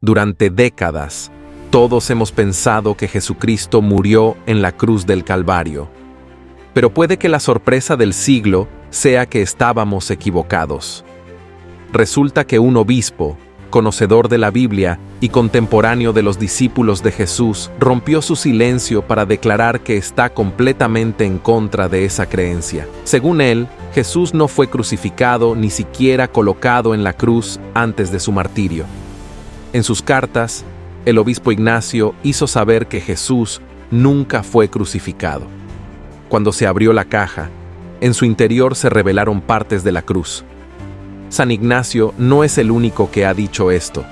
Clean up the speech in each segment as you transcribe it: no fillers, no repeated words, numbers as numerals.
Durante décadas, todos hemos pensado que Jesucristo murió en la cruz del Calvario. Pero puede que la sorpresa del siglo sea que estábamos equivocados. Resulta que un obispo, conocedor de la Biblia y contemporáneo de los discípulos de Jesús, rompió su silencio para declarar que está completamente en contra de esa creencia. Según él, Jesús no fue crucificado ni siquiera colocado en la cruz antes de su martirio. En sus cartas, el obispo Ignacio hizo saber que Jesús nunca fue crucificado. Cuando se abrió la caja, en su interior se revelaron partes de la cruz. San Ignacio no es el único que ha dicho esto.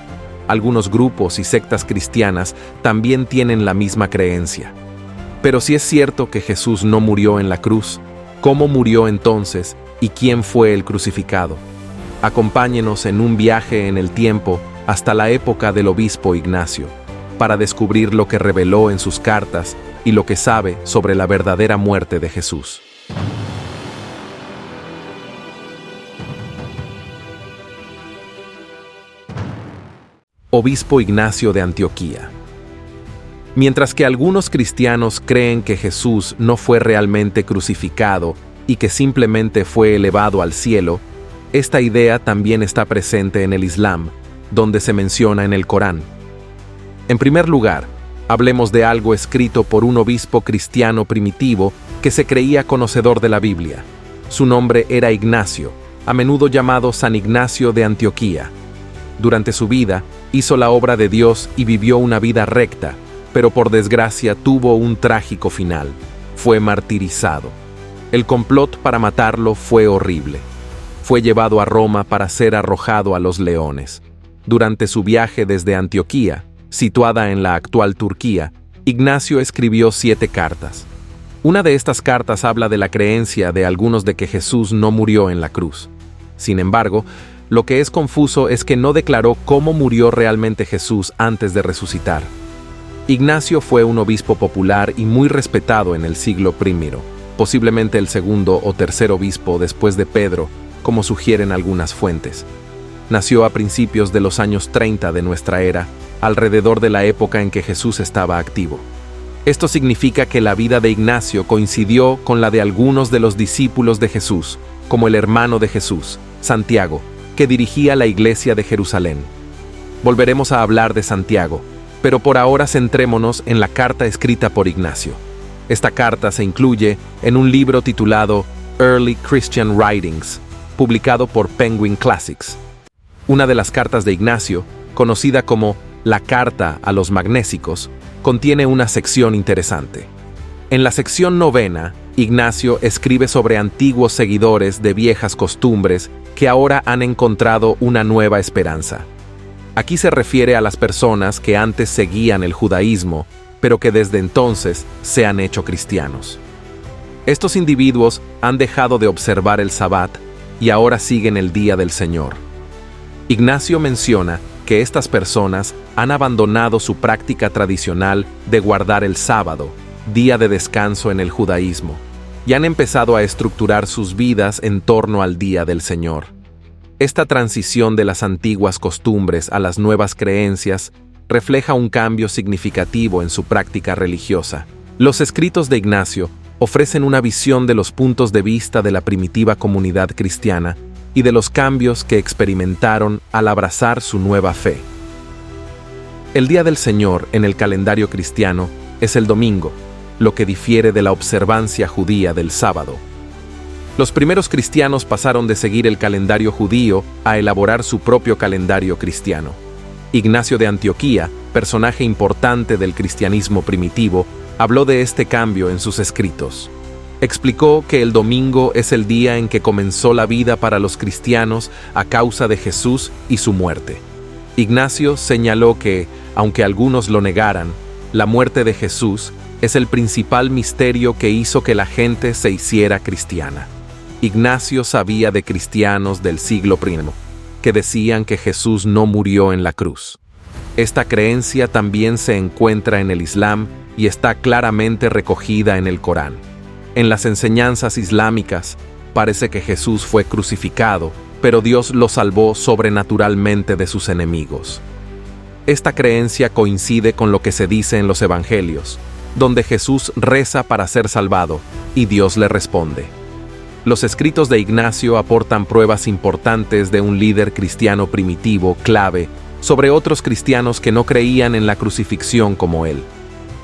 Algunos grupos y sectas cristianas también tienen la misma creencia. Pero si es cierto que Jesús no murió en la cruz, ¿cómo murió entonces y quién fue el crucificado? Acompáñenos en un viaje en el tiempo hasta la época del obispo Ignacio, para descubrir lo que reveló en sus cartas y lo que sabe sobre la verdadera muerte de Jesús. Obispo Ignacio de Antioquía. Mientras que algunos cristianos creen que Jesús no fue realmente crucificado y que simplemente fue elevado al cielo, esta idea también está presente en el Islam, donde se menciona en el Corán. En primer lugar, hablemos de algo escrito por un obispo cristiano primitivo que se creía conocedor de la Biblia. Su nombre era Ignacio, a menudo llamado San Ignacio de Antioquía. Durante su vida, hizo la obra de Dios y vivió una vida recta, pero por desgracia tuvo un trágico final. Fue martirizado. El complot para matarlo fue horrible. Fue llevado a Roma para ser arrojado a los leones. Durante su viaje desde Antioquía, situada en la actual Turquía, Ignacio escribió 7 cartas. Una de estas cartas habla de la creencia de algunos de que Jesús no murió en la cruz. Sin embargo, lo que es confuso es que no declaró cómo murió realmente Jesús antes de resucitar. Ignacio fue un obispo popular y muy respetado en el siglo I, posiblemente el segundo o tercer obispo después de Pedro, como sugieren algunas fuentes. Nació a principios de los años 30 de nuestra era, alrededor de la época en que Jesús estaba activo. Esto significa que la vida de Ignacio coincidió con la de algunos de los discípulos de Jesús, como el hermano de Jesús, Santiago, que dirigía la iglesia de Jerusalén. Volveremos a hablar de Santiago, pero por ahora centrémonos en la carta escrita por Ignacio. Esta carta se incluye en un libro titulado Early Christian Writings, publicado por Penguin Classics. Una de las cartas de Ignacio, conocida como la Carta a los Magnésicos, contiene una sección interesante. En la sección 9, Ignacio escribe sobre antiguos seguidores de viejas costumbres que ahora han encontrado una nueva esperanza. Aquí se refiere a las personas que antes seguían el judaísmo, pero que desde entonces se han hecho cristianos. Estos individuos han dejado de observar el Sabbat y ahora siguen el día del Señor. Ignacio menciona que estas personas han abandonado su práctica tradicional de guardar el sábado, día de descanso en el judaísmo, y han empezado a estructurar sus vidas en torno al día del Señor. Esta transición de las antiguas costumbres a las nuevas creencias refleja un cambio significativo en su práctica religiosa. Los escritos de Ignacio ofrecen una visión de los puntos de vista de la primitiva comunidad cristiana y de los cambios que experimentaron al abrazar su nueva fe. El día del Señor en el calendario cristiano es el domingo, lo que difiere de la observancia judía del sábado. Los primeros cristianos pasaron de seguir el calendario judío a elaborar su propio calendario cristiano. Ignacio de Antioquía, personaje importante del cristianismo primitivo, habló de este cambio en sus escritos. Explicó que el domingo es el día en que comenzó la vida para los cristianos a causa de Jesús y su muerte. Ignacio señaló que, aunque algunos lo negaran, la muerte de Jesús es el principal misterio que hizo que la gente se hiciera cristiana. Ignacio sabía de cristianos del siglo I que decían que Jesús no murió en la cruz. Esta creencia también se encuentra en el Islam y está claramente recogida en el Corán. En las enseñanzas islámicas, parece que Jesús fue crucificado, pero Dios lo salvó sobrenaturalmente de sus enemigos. Esta creencia coincide con lo que se dice en los Evangelios, donde Jesús reza para ser salvado, y Dios le responde. Los escritos de Ignacio aportan pruebas importantes de un líder cristiano primitivo, clave, sobre otros cristianos que no creían en la crucifixión como él.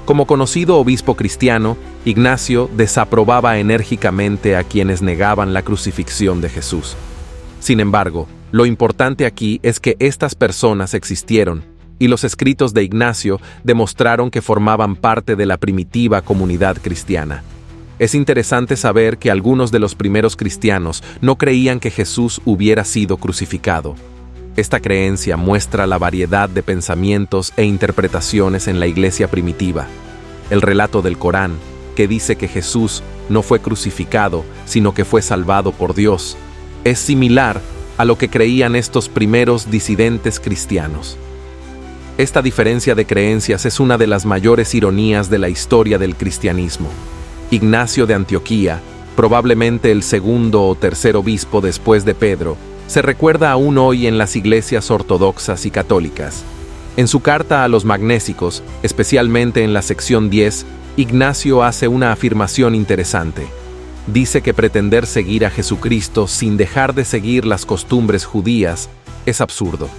Como conocido obispo cristiano, Ignacio desaprobaba enérgicamente a quienes negaban la crucifixión de Jesús. Sin embargo, lo importante aquí es que estas personas existieron, y los escritos de Ignacio demostraron que formaban parte de la primitiva comunidad cristiana. Es interesante saber que algunos de los primeros cristianos no creían que Jesús hubiera sido crucificado. Esta creencia muestra la variedad de pensamientos e interpretaciones en la iglesia primitiva. El relato del Corán, que dice que Jesús no fue crucificado, sino que fue salvado por Dios, es similar a lo que creían estos primeros disidentes cristianos. Esta diferencia de creencias es una de las mayores ironías de la historia del cristianismo. Ignacio de Antioquía, probablemente el segundo o tercer obispo después de Pedro, se recuerda aún hoy en las iglesias ortodoxas y católicas. En su carta a los magnésicos, especialmente en la sección 10, Ignacio hace una afirmación interesante. Dice que pretender seguir a Jesucristo sin dejar de seguir las costumbres judías es absurdo.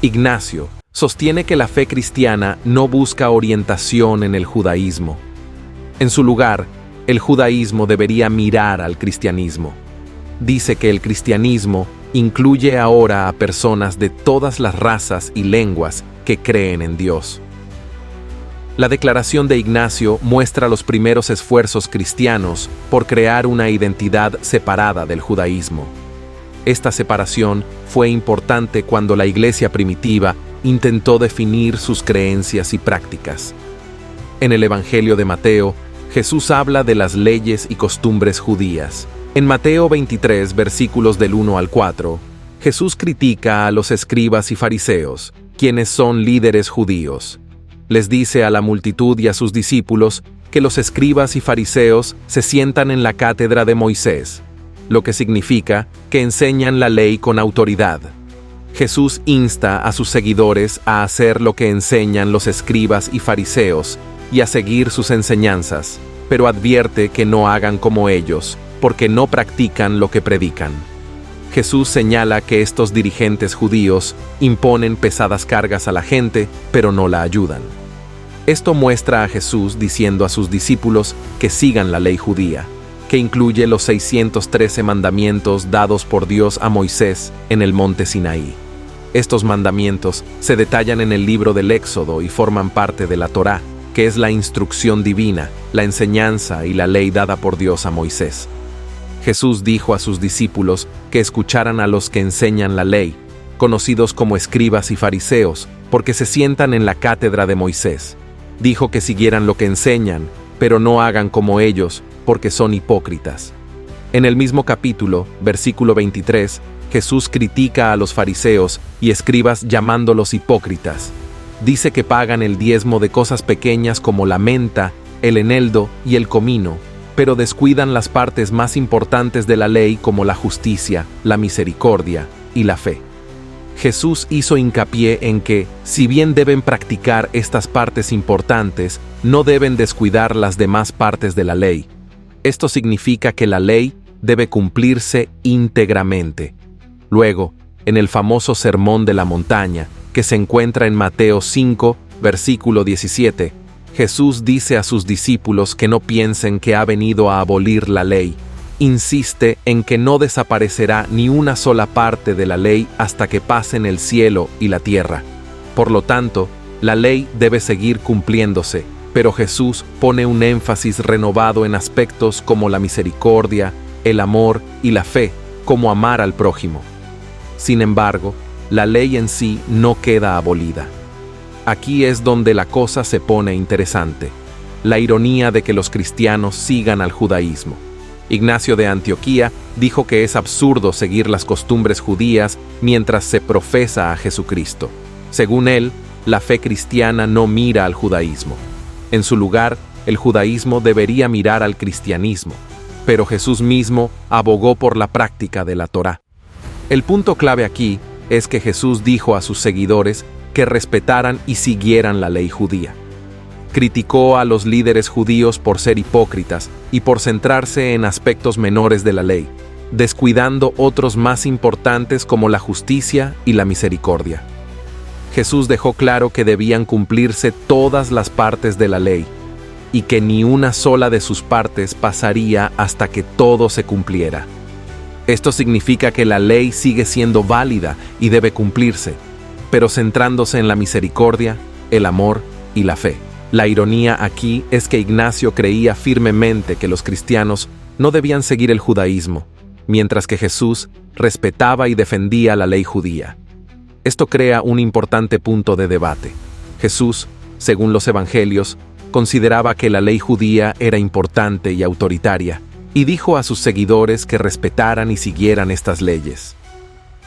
Ignacio sostiene que la fe cristiana no busca orientación en el judaísmo. En su lugar, el judaísmo debería mirar al cristianismo. Dice que el cristianismo incluye ahora a personas de todas las razas y lenguas que creen en Dios. La declaración de Ignacio muestra los primeros esfuerzos cristianos por crear una identidad separada del judaísmo. Esta separación fue importante cuando la iglesia primitiva intentó definir sus creencias y prácticas. En el Evangelio de Mateo, Jesús habla de las leyes y costumbres judías. En Mateo 23, versículos del 1 al 4, Jesús critica a los escribas y fariseos, quienes son líderes judíos. Les dice a la multitud y a sus discípulos que los escribas y fariseos se sientan en la cátedra de Moisés, lo que significa que enseñan la ley con autoridad. Jesús insta a sus seguidores a hacer lo que enseñan los escribas y fariseos y a seguir sus enseñanzas, pero advierte que no hagan como ellos, porque no practican lo que predican. Jesús señala que estos dirigentes judíos imponen pesadas cargas a la gente, pero no la ayudan. Esto muestra a Jesús diciendo a sus discípulos que sigan la ley judía, que incluye los 613 mandamientos dados por Dios a Moisés en el monte Sinaí. Estos mandamientos se detallan en el libro del Éxodo y forman parte de la Torá, que es la instrucción divina, la enseñanza y la ley dada por Dios a Moisés. Jesús dijo a sus discípulos que escucharan a los que enseñan la ley, conocidos como escribas y fariseos, porque se sientan en la cátedra de Moisés. Dijo que siguieran lo que enseñan, pero no hagan como ellos, porque son hipócritas. En el mismo capítulo, versículo 23, Jesús critica a los fariseos y escribas llamándolos hipócritas. Dice que pagan el diezmo de cosas pequeñas como la menta, el eneldo y el comino, pero descuidan las partes más importantes de la ley como la justicia, la misericordia y la fe. Jesús hizo hincapié en que, si bien deben practicar estas partes importantes, no deben descuidar las demás partes de la ley. Esto significa que la ley debe cumplirse íntegramente. Luego, en el famoso Sermón de la Montaña, que se encuentra en Mateo 5, versículo 17, Jesús dice a sus discípulos que no piensen que ha venido a abolir la ley. Insiste en que no desaparecerá ni una sola parte de la ley hasta que pasen el cielo y la tierra. Por lo tanto, la ley debe seguir cumpliéndose, pero Jesús pone un énfasis renovado en aspectos como la misericordia, el amor y la fe, como amar al prójimo. Sin embargo, la ley en sí no queda abolida. Aquí es donde la cosa se pone interesante, la ironía de que los cristianos sigan al judaísmo. Ignacio de Antioquía dijo que es absurdo seguir las costumbres judías mientras se profesa a Jesucristo. Según él, la fe cristiana no mira al judaísmo. En su lugar, el judaísmo debería mirar al cristianismo, pero Jesús mismo abogó por la práctica de la Torá. El punto clave aquí es que Jesús dijo a sus seguidores que respetaran y siguieran la ley judía. Criticó a los líderes judíos por ser hipócritas y por centrarse en aspectos menores de la ley, descuidando otros más importantes como la justicia y la misericordia. Jesús dejó claro que debían cumplirse todas las partes de la ley y que ni una sola de sus partes pasaría hasta que todo se cumpliera. Esto significa que la ley sigue siendo válida y debe cumplirse, pero centrándose en la misericordia, el amor y la fe. La ironía aquí es que Ignacio creía firmemente que los cristianos no debían seguir el judaísmo, mientras que Jesús respetaba y defendía la ley judía. Esto crea un importante punto de debate. Jesús, según los evangelios, consideraba que la ley judía era importante y autoritaria, y dijo a sus seguidores que respetaran y siguieran estas leyes.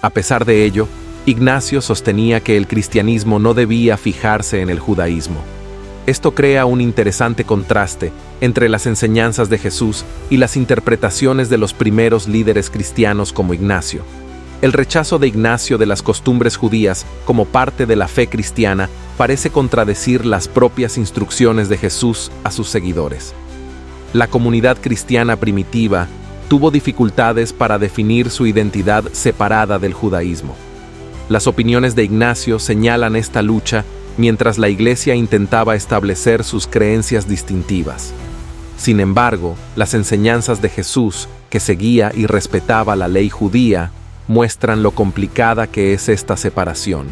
A pesar de ello, Ignacio sostenía que el cristianismo no debía fijarse en el judaísmo. Esto crea un interesante contraste entre las enseñanzas de Jesús y las interpretaciones de los primeros líderes cristianos como Ignacio. El rechazo de Ignacio de las costumbres judías como parte de la fe cristiana parece contradecir las propias instrucciones de Jesús a sus seguidores. La comunidad cristiana primitiva tuvo dificultades para definir su identidad separada del judaísmo. Las opiniones de Ignacio señalan esta lucha mientras la Iglesia intentaba establecer sus creencias distintivas. Sin embargo, las enseñanzas de Jesús, que seguía y respetaba la ley judía, muestran lo complicada que es esta separación.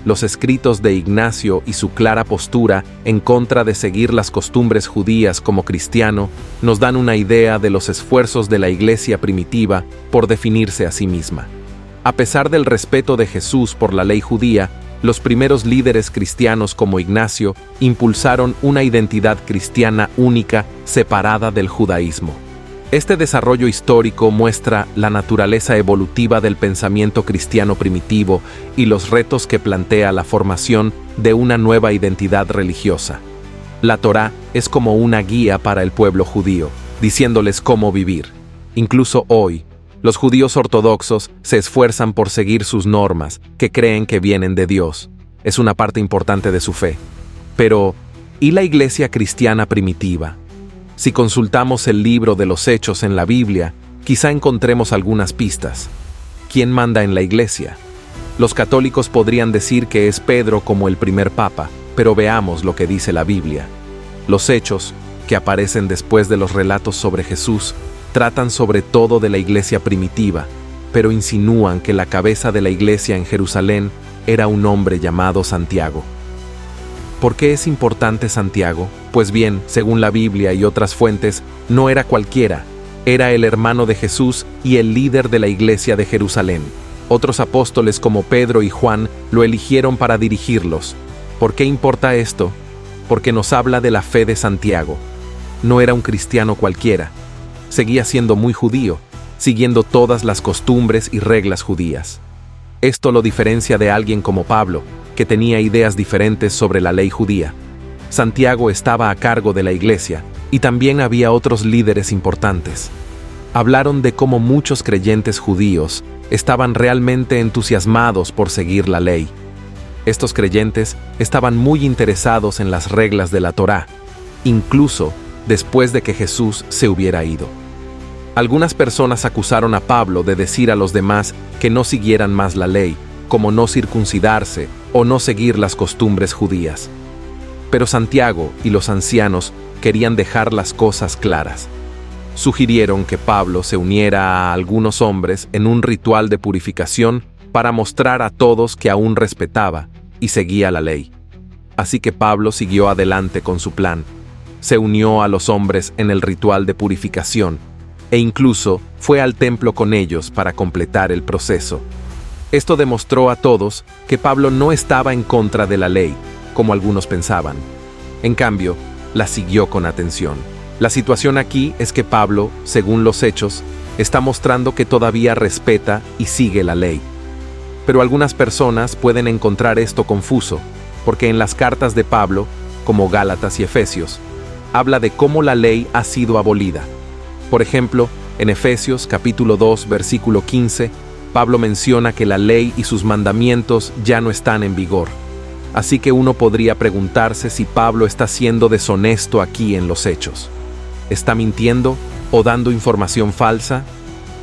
Los escritos de Ignacio y su clara postura en contra de seguir las costumbres judías como cristiano nos dan una idea de los esfuerzos de la Iglesia primitiva por definirse a sí misma. A pesar del respeto de Jesús por la ley judía, los primeros líderes cristianos como Ignacio impulsaron una identidad cristiana única separada del judaísmo. Este desarrollo histórico muestra la naturaleza evolutiva del pensamiento cristiano primitivo y los retos que plantea la formación de una nueva identidad religiosa. La Torá es como una guía para el pueblo judío, diciéndoles cómo vivir. Incluso hoy, los judíos ortodoxos se esfuerzan por seguir sus normas, que creen que vienen de Dios. Es una parte importante de su fe. Pero, ¿y la iglesia cristiana primitiva? Si consultamos el libro de los Hechos en la Biblia, quizá encontremos algunas pistas. ¿Quién manda en la iglesia? Los católicos podrían decir que es Pedro como el primer papa, pero veamos lo que dice la Biblia. Los Hechos, que aparecen después de los relatos sobre Jesús, tratan sobre todo de la iglesia primitiva, pero insinúan que la cabeza de la iglesia en Jerusalén era un hombre llamado Santiago. ¿Por qué es importante Santiago? Pues bien, según la Biblia y otras fuentes, no era cualquiera, era el hermano de Jesús y el líder de la iglesia de Jerusalén. Otros apóstoles como Pedro y Juan lo eligieron para dirigirlos. ¿Por qué importa esto? Porque nos habla de la fe de Santiago. No era un cristiano cualquiera. Seguía siendo muy judío, siguiendo todas las costumbres y reglas judías. Esto lo diferencia de alguien como Pablo, que tenía ideas diferentes sobre la ley judía. Santiago estaba a cargo de la iglesia, y también había otros líderes importantes. Hablaron de cómo muchos creyentes judíos estaban realmente entusiasmados por seguir la ley. Estos creyentes estaban muy interesados en las reglas de la Torá, incluso después de que Jesús se hubiera ido. Algunas personas acusaron a Pablo de decir a los demás que no siguieran más la ley, como no circuncidarse o no seguir las costumbres judías. Pero Santiago y los ancianos querían dejar las cosas claras. Sugirieron que Pablo se uniera a algunos hombres en un ritual de purificación para mostrar a todos que aún respetaba y seguía la ley. Así que Pablo siguió adelante con su plan. Se unió a los hombres en el ritual de purificación e incluso fue al templo con ellos para completar el proceso. Esto demostró a todos que Pablo no estaba en contra de la ley, como algunos pensaban. En cambio, la siguió con atención. La situación aquí es que Pablo, según los Hechos, está mostrando que todavía respeta y sigue la ley. Pero algunas personas pueden encontrar esto confuso, porque en las cartas de Pablo, como Gálatas y Efesios, habla de cómo la ley ha sido abolida. Por ejemplo, en Efesios capítulo 2, versículo 15, Pablo menciona que la ley y sus mandamientos ya no están en vigor. Así que uno podría preguntarse si Pablo está siendo deshonesto aquí en los Hechos. ¿Está mintiendo o dando información falsa?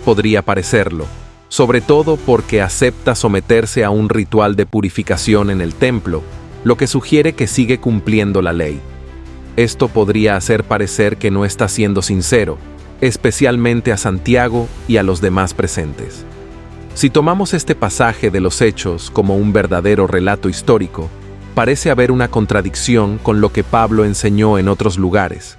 Podría parecerlo, sobre todo porque acepta someterse a un ritual de purificación en el templo, lo que sugiere que sigue cumpliendo la ley. Esto podría hacer parecer que no está siendo sincero, especialmente a Santiago y a los demás presentes. Si tomamos este pasaje de los Hechos como un verdadero relato histórico, parece haber una contradicción con lo que Pablo enseñó en otros lugares.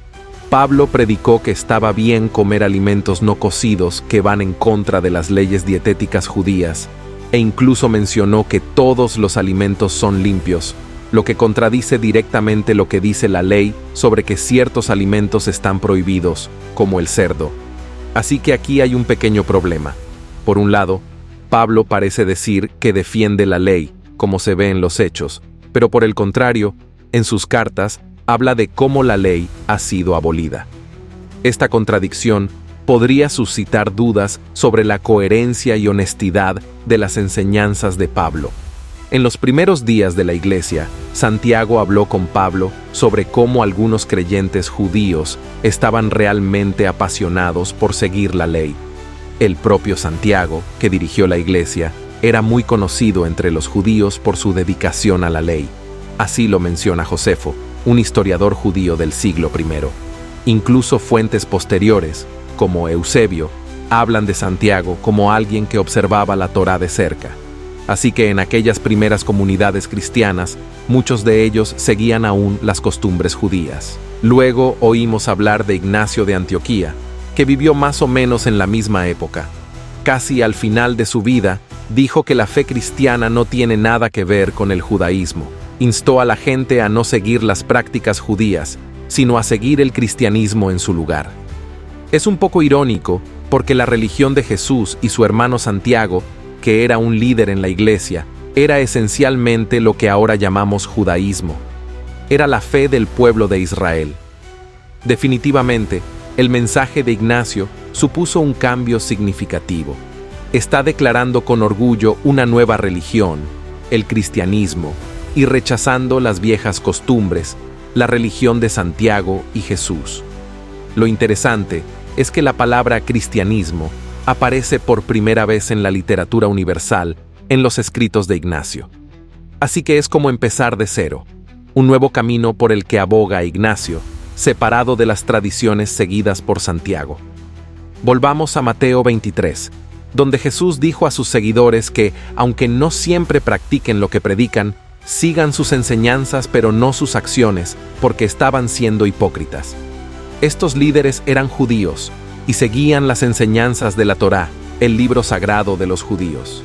Pablo predicó que estaba bien comer alimentos no cocidos que van en contra de las leyes dietéticas judías, e incluso mencionó que todos los alimentos son limpios, lo que contradice directamente lo que dice la ley sobre que ciertos alimentos están prohibidos, como el cerdo. Así que aquí hay un pequeño problema. Por un lado, Pablo parece decir que defiende la ley, como se ve en los Hechos, pero por el contrario, en sus cartas, habla de cómo la ley ha sido abolida. Esta contradicción podría suscitar dudas sobre la coherencia y honestidad de las enseñanzas de Pablo. En los primeros días de la Iglesia, Santiago habló con Pablo sobre cómo algunos creyentes judíos estaban realmente apasionados por seguir la ley. El propio Santiago, que dirigió la Iglesia, era muy conocido entre los judíos por su dedicación a la ley. Así lo menciona Josefo, un historiador judío del siglo I. Incluso fuentes posteriores, como Eusebio, hablan de Santiago como alguien que observaba la Torá de cerca. Así que en aquellas primeras comunidades cristianas, muchos de ellos seguían aún las costumbres judías. Luego oímos hablar de Ignacio de Antioquía, que vivió más o menos en la misma época. Casi al final de su vida, dijo que la fe cristiana no tiene nada que ver con el judaísmo. Instó a la gente a no seguir las prácticas judías, sino a seguir el cristianismo en su lugar. Es un poco irónico, porque la religión de Jesús y su hermano Santiago, que era un líder en la iglesia, era esencialmente lo que ahora llamamos judaísmo. Era la fe del pueblo de Israel. Definitivamente, el mensaje de Ignacio supuso un cambio significativo. Está declarando con orgullo una nueva religión, el cristianismo, y rechazando las viejas costumbres, la religión de Santiago y Jesús. Lo interesante es que la palabra cristianismo aparece por primera vez en la literatura universal, en los escritos de Ignacio. Así que es como empezar de cero, un nuevo camino por el que aboga Ignacio, separado de las tradiciones seguidas por Santiago. Volvamos a Mateo 23, donde Jesús dijo a sus seguidores que, aunque no siempre practiquen lo que predican, sigan sus enseñanzas pero no sus acciones, porque estaban siendo hipócritas. Estos líderes eran judíos y seguían las enseñanzas de la Torá, el libro sagrado de los judíos.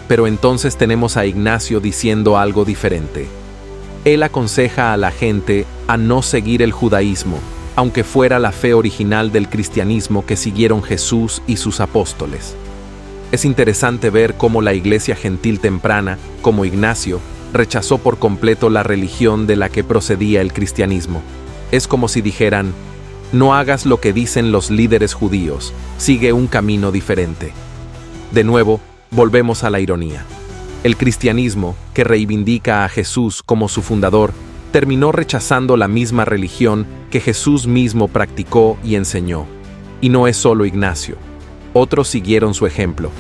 Pero entonces tenemos a Ignacio diciendo algo diferente. Él aconseja a la gente a no seguir el judaísmo, aunque fuera la fe original del cristianismo que siguieron Jesús y sus apóstoles. Es interesante ver cómo la iglesia gentil temprana, como Ignacio, rechazó por completo la religión de la que procedía el cristianismo. Es como si dijeran, no hagas lo que dicen los líderes judíos, sigue un camino diferente. De nuevo, volvemos a la ironía. El cristianismo, que reivindica a Jesús como su fundador, terminó rechazando la misma religión que Jesús mismo practicó y enseñó. Y no es solo Ignacio. Otros siguieron su ejemplo.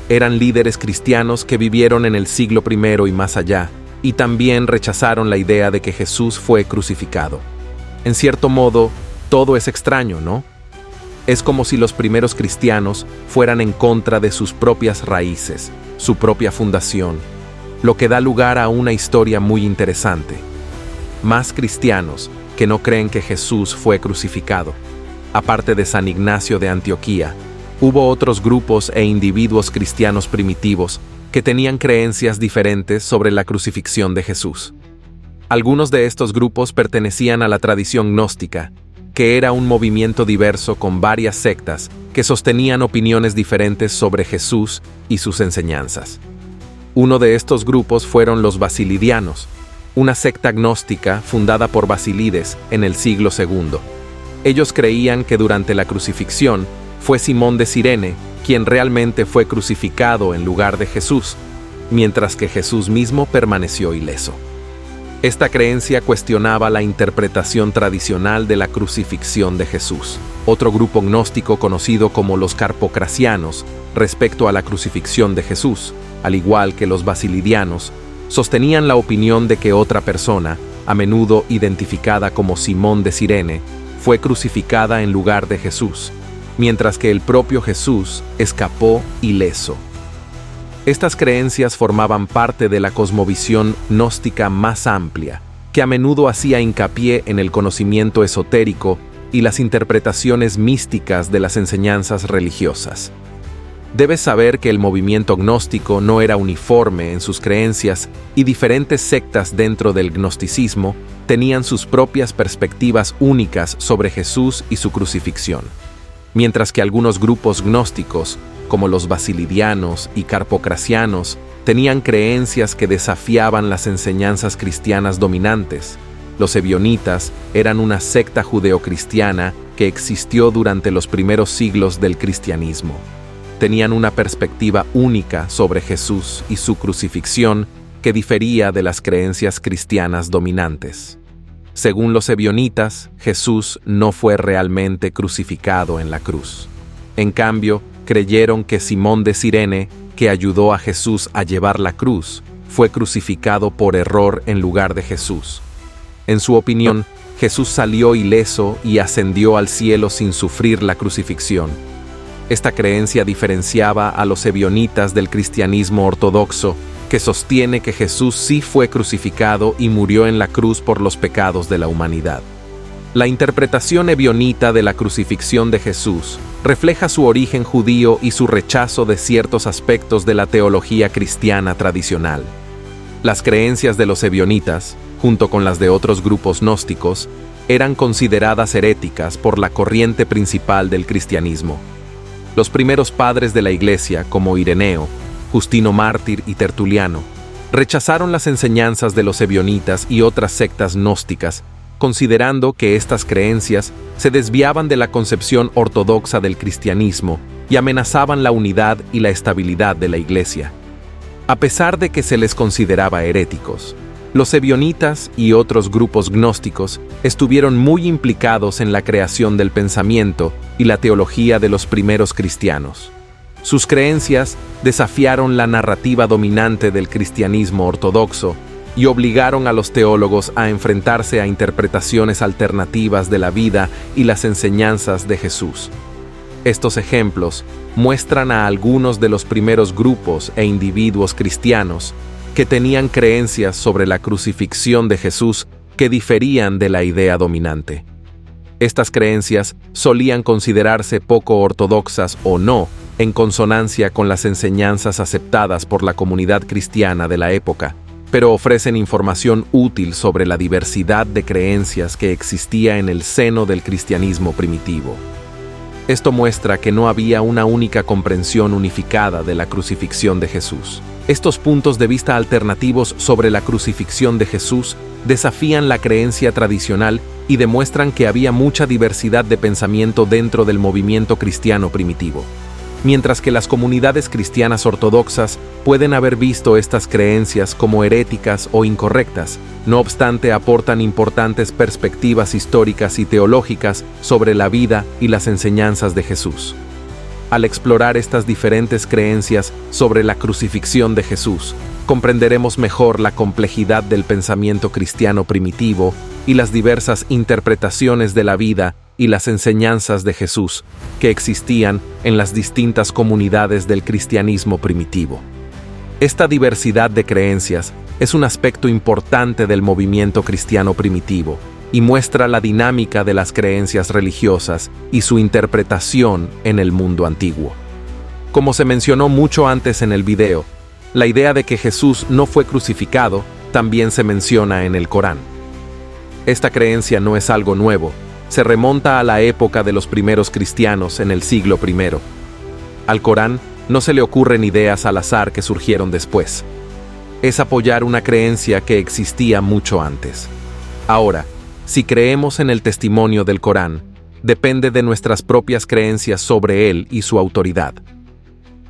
Eran líderes cristianos que vivieron en el siglo I y más allá, y también rechazaron la idea de que Jesús fue crucificado. En cierto modo, todo es extraño, ¿no? Es como si los primeros cristianos fueran en contra de sus propias raíces, su propia fundación, lo que da lugar a una historia muy interesante. Más cristianos que no creen que Jesús fue crucificado. Aparte de San Ignacio de Antioquía, hubo otros grupos e individuos cristianos primitivos que tenían creencias diferentes sobre la crucifixión de Jesús. Algunos de estos grupos pertenecían a la tradición gnóstica, que era un movimiento diverso con varias sectas que sostenían opiniones diferentes sobre Jesús y sus enseñanzas. Uno de estos grupos fueron los basilidianos, una secta gnóstica fundada por Basilides en el siglo II. Ellos creían que durante la crucifixión fue Simón de Cirene quien realmente fue crucificado en lugar de Jesús, mientras que Jesús mismo permaneció ileso. Esta creencia cuestionaba la interpretación tradicional de la crucifixión de Jesús. Otro grupo gnóstico conocido como los carpocracianos, respecto a la crucifixión de Jesús, al igual que los basilidianos, sostenían la opinión de que otra persona, a menudo identificada como Simón de Cirene, fue crucificada en lugar de Jesús, mientras que el propio Jesús escapó ileso. Estas creencias formaban parte de la cosmovisión gnóstica más amplia, que a menudo hacía hincapié en el conocimiento esotérico y las interpretaciones místicas de las enseñanzas religiosas. Debes saber que el movimiento gnóstico no era uniforme en sus creencias y diferentes sectas dentro del gnosticismo tenían sus propias perspectivas únicas sobre Jesús y su crucifixión. Mientras que algunos grupos gnósticos, como los basilidianos y carpocracianos, tenían creencias que desafiaban las enseñanzas cristianas dominantes. Los ebionitas eran una secta judeocristiana que existió durante los primeros siglos del cristianismo. Tenían una perspectiva única sobre Jesús y su crucifixión que difería de las creencias cristianas dominantes. Según los ebionitas, Jesús no fue realmente crucificado en la cruz. En cambio, creyeron que Simón de Cirene, que ayudó a Jesús a llevar la cruz, fue crucificado por error en lugar de Jesús. En su opinión, Jesús salió ileso y ascendió al cielo sin sufrir la crucifixión. Esta creencia diferenciaba a los ebionitas del cristianismo ortodoxo, que sostiene que Jesús sí fue crucificado y murió en la cruz por los pecados de la humanidad. La interpretación ebionita de la crucifixión de Jesús refleja su origen judío y su rechazo de ciertos aspectos de la teología cristiana tradicional. Las creencias de los ebionitas, junto con las de otros grupos gnósticos, eran consideradas heréticas por la corriente principal del cristianismo. Los primeros padres de la Iglesia, como Ireneo, Justino Mártir y Tertuliano, rechazaron las enseñanzas de los ebionitas y otras sectas gnósticas, considerando que estas creencias se desviaban de la concepción ortodoxa del cristianismo y amenazaban la unidad y la estabilidad de la Iglesia. A pesar de que se les consideraba heréticos, los ebionitas y otros grupos gnósticos estuvieron muy implicados en la creación del pensamiento y la teología de los primeros cristianos. Sus creencias desafiaron la narrativa dominante del cristianismo ortodoxo y obligaron a los teólogos a enfrentarse a interpretaciones alternativas de la vida y las enseñanzas de Jesús. Estos ejemplos muestran a algunos de los primeros grupos e individuos cristianos que tenían creencias sobre la crucifixión de Jesús que diferían de la idea dominante. Estas creencias solían considerarse poco ortodoxas o no, en consonancia con las enseñanzas aceptadas por la comunidad cristiana de la época, pero ofrecen información útil sobre la diversidad de creencias que existía en el seno del cristianismo primitivo. Esto muestra que no había una única comprensión unificada de la crucifixión de Jesús. Estos puntos de vista alternativos sobre la crucifixión de Jesús desafían la creencia tradicional y demuestran que había mucha diversidad de pensamiento dentro del movimiento cristiano primitivo. Mientras que las comunidades cristianas ortodoxas pueden haber visto estas creencias como heréticas o incorrectas, no obstante aportan importantes perspectivas históricas y teológicas sobre la vida y las enseñanzas de Jesús. Al explorar estas diferentes creencias sobre la crucifixión de Jesús, comprenderemos mejor la complejidad del pensamiento cristiano primitivo y las diversas interpretaciones de la vida y las enseñanzas de Jesús que existían en las distintas comunidades del cristianismo primitivo. Esta diversidad de creencias es un aspecto importante del movimiento cristiano primitivo y muestra la dinámica de las creencias religiosas y su interpretación en el mundo antiguo. Como se mencionó mucho antes en el video, la idea de que Jesús no fue crucificado también se menciona en el Corán. Esta creencia no es algo nuevo, se remonta a la época de los primeros cristianos en el siglo I. Al Corán no se le ocurren ideas al azar que surgieron después. Es apoyar una creencia que existía mucho antes. Ahora, si creemos en el testimonio del Corán, depende de nuestras propias creencias sobre él y su autoridad.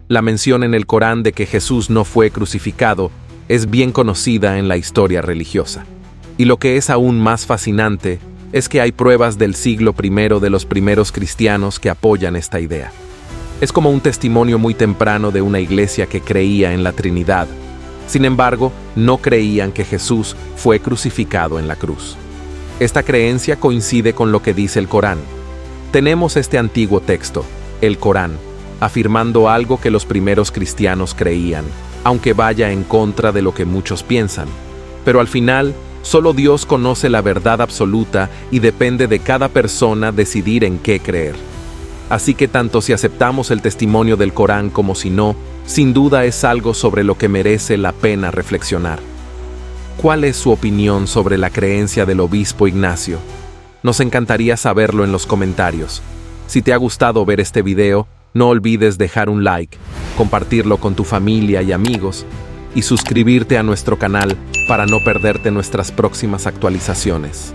La mención en el Corán de que Jesús no fue crucificado es bien conocida en la historia religiosa. Y lo que es aún más fascinante es que hay pruebas del siglo I de los primeros cristianos que apoyan esta idea. Es como un testimonio muy temprano de una iglesia que creía en la Trinidad. Sin embargo, no creían que Jesús fue crucificado en la cruz. Esta creencia coincide con lo que dice el Corán. Tenemos este antiguo texto, el Corán, afirmando algo que los primeros cristianos creían, aunque vaya en contra de lo que muchos piensan. Pero al final, solo Dios conoce la verdad absoluta y depende de cada persona decidir en qué creer. Así que tanto si aceptamos el testimonio del Corán como si no, sin duda es algo sobre lo que merece la pena reflexionar. ¿Cuál es su opinión sobre la creencia del obispo Ignacio? Nos encantaría saberlo en los comentarios. Si te ha gustado ver este video, no olvides dejar un like, compartirlo con tu familia y amigos, y suscribirte a nuestro canal para no perderte nuestras próximas actualizaciones.